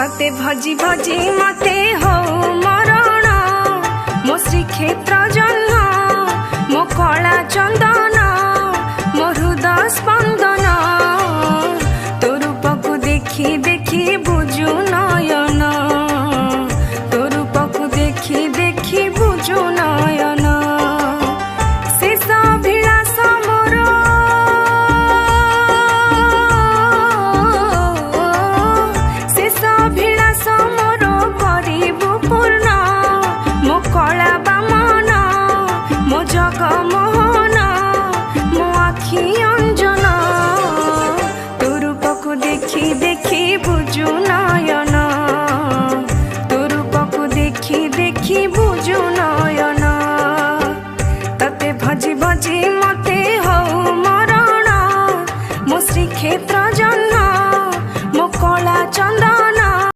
तते भजी भजी मते हो मरण मो श्रीक्षेत्र जन्म मो कला चंदन मो हृदय स्पंदन तो रूप को देखी देखी बुझु नयन तो रूप को देखी देखी बुझु नयन शेष अभिलाष मोर शेष अभिलाष मोर करिबु पूर्ण मो कला बामन मो जगमोहन मो आखि अंजन तो रूप को देखी देखी बुझु नयन तो रूप को देखी देखी बुझु नयन तते भजी भजी मते हो मरण मो श्रीक्षेत्र जन्म मो कला चंदन